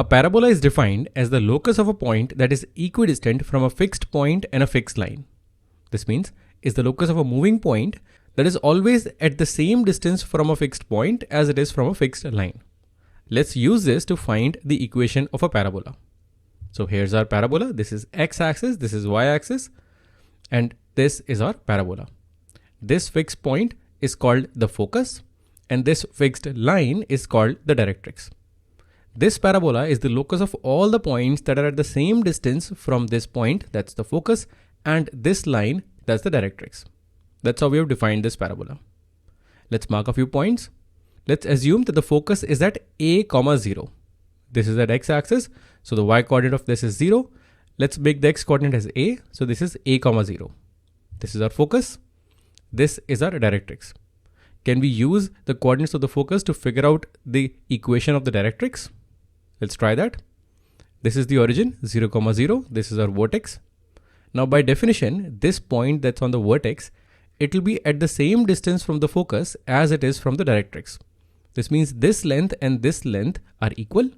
A parabola is defined as the locus of a point that is equidistant from a fixed point and a fixed line. This means is the locus of a moving point that is always at the same distance from a fixed point as it is from a fixed line. Let's use this to find the equation of a parabola. So here's our parabola. This is x-axis, this is y-axis, and this is our parabola. This fixed point is called the focus, and this fixed line is called the directrix. This parabola is the locus of all the points that are at the same distance from this point, that's the focus, and this line, that's the directrix. That's how we have defined this parabola. Let's mark a few points. Let's assume that the focus is at a, 0. This is at x-axis, so the y-coordinate of this is 0. Let's make the x-coordinate as a, so this is a, 0. This is our focus. This is our directrix. Can we use the coordinates of the focus to figure out the equation of the directrix? Let's try that. This is the origin, 0, 0. This is our vertex. Now by definition, this point that's on the vertex, it will be at the same distance from the focus as it is from the directrix. This means this length and this length are equal.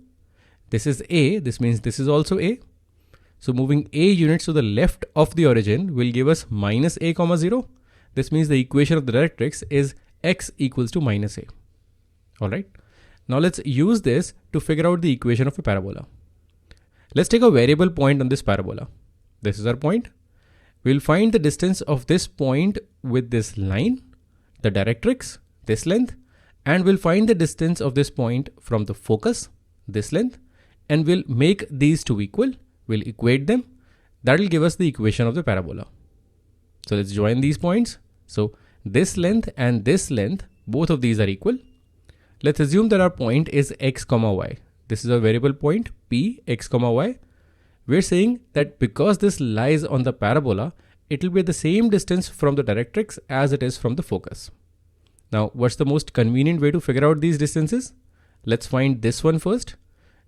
This is a, this means this is also a. So moving a units to the left of the origin will give us minus a, 0. This means the equation of the directrix is x equals to minus a. Alright. Now let's use this to figure out the equation of a parabola. Let's take a variable point on this parabola. This is our point. We'll find the distance of this point with this line, the directrix, this length, and we'll find the distance of this point from the focus, this length, and we'll make these two equal. We'll equate them. That will give us the equation of the parabola. So let's join these points. So this length and this length, both of these are equal. Let's assume that our point is x, y. This is a variable point p, x, y. We're saying that because this lies on the parabola, it will be the same distance from the directrix as it is from the focus. Now, what's the most convenient way to figure out these distances? Let's find this one first.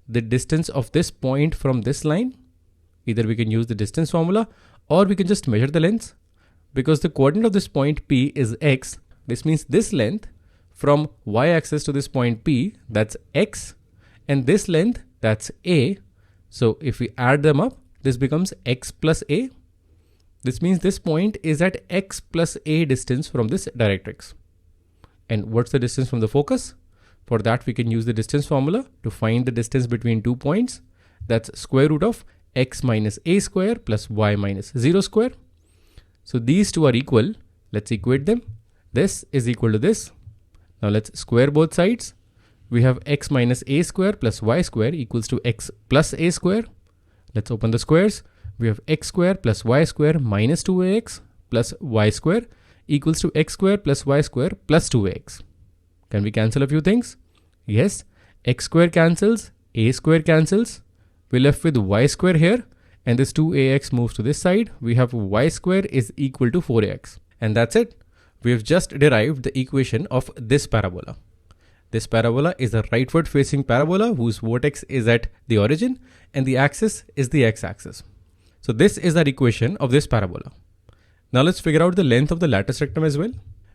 The distance of this point from this line. Either we can use the distance formula or we can just measure the length. Because the coordinate of this point P is x, this means this length from y-axis to this point P, that's x, and this length, that's a. So if we add them up, this becomes x plus a. This means this point is at x plus a distance from this directrix. And what's the distance from the focus? For that, we can use the distance formula to find the distance between 2 points. That's square root of x minus a square plus y minus 0 square. So these two are equal. Let's equate them. This is equal to this. Now let's square both sides. We have x minus a square plus y square equals to x plus a square. Let's open the squares. We have x square plus y square minus 2ax plus y square equals to x square plus y square plus 2ax. Can we cancel a few things? Yes, x square cancels, a square cancels. We're left with y square here, and this 2ax moves to this side. We have y square is equal to 4ax. And that's it. We have just derived the equation of this parabola. This parabola is a rightward facing parabola whose vertex is at the origin and the axis is the x-axis. So this is our equation of this parabola. Now let's figure out the length of the latus rectum as well.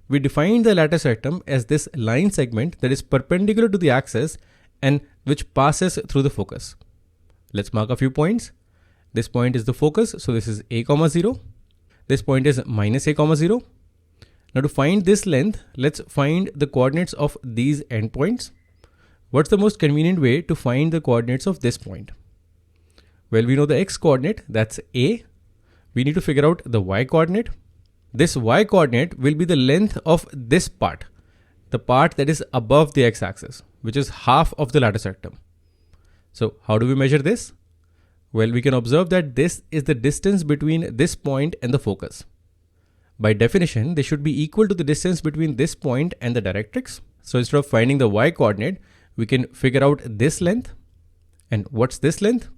We defined the latus rectum as this line segment that is perpendicular to the axis and which passes through the focus. Let's mark a few points. This point is the focus, so this is a, 0. This point is minus a, 0. Now to find this length, let's find the coordinates of these endpoints. What's the most convenient way to find the coordinates of this point? Well, we know the x coordinate, that's a. We need to figure out the y coordinate. This y coordinate will be the length of this part, the part that is above the x-axis, which is half of the latus rectum. So how do we measure this? Well, we can observe that this is the distance between this point and the focus. By definition, they should be equal to the distance between this point and the directrix. So instead of finding the y coordinate, we can figure out this length. And what's this length?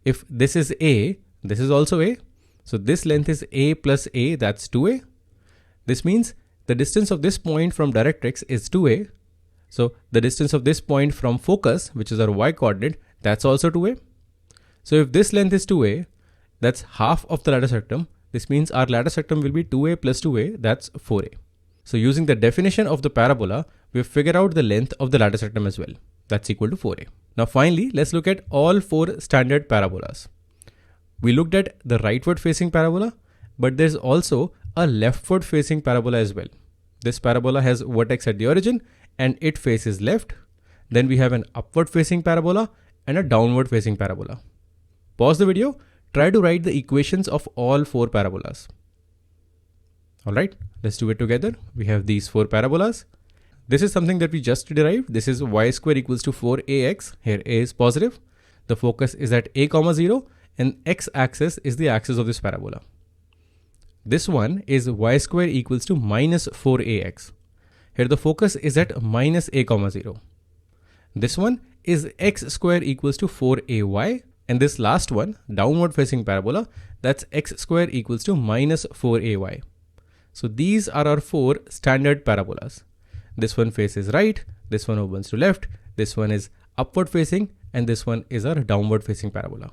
If this is a, this is also a. So this length is a plus a, that's 2a. This means the distance of this point from directrix is 2a. So the distance of this point from focus, which is our y coordinate, that's also 2a. So if this length is 2a, that's half of the latus rectum. This means our latus rectum will be 2a plus 2a, that's 4a. So using the definition of the parabola, we have figured out the length of the latus rectum as well. That's equal to 4a. Now finally, let's look at all 4 standard parabolas. We looked at the rightward facing parabola, but there's also a leftward facing parabola as well. This parabola has vertex at the origin and it faces left. Then we have an upward facing parabola and a downward facing parabola. Pause the video, try to write the equations of all 4 parabolas. Alright, let's do it together. We have these 4 parabolas. This is something that we just derived. This is y square equals to 4ax. Here a is positive. The focus is at a comma 0 and x-axis is the axis of this parabola. This one is y square equals to minus 4ax. Here the focus is at minus a comma 0. This one is x square equals to 4ay, and this last one, downward facing parabola, that's x square equals to minus 4ay. So these are our 4 standard parabolas. This one faces right, this one opens to left, this one is upward facing, and this one is our downward facing parabola.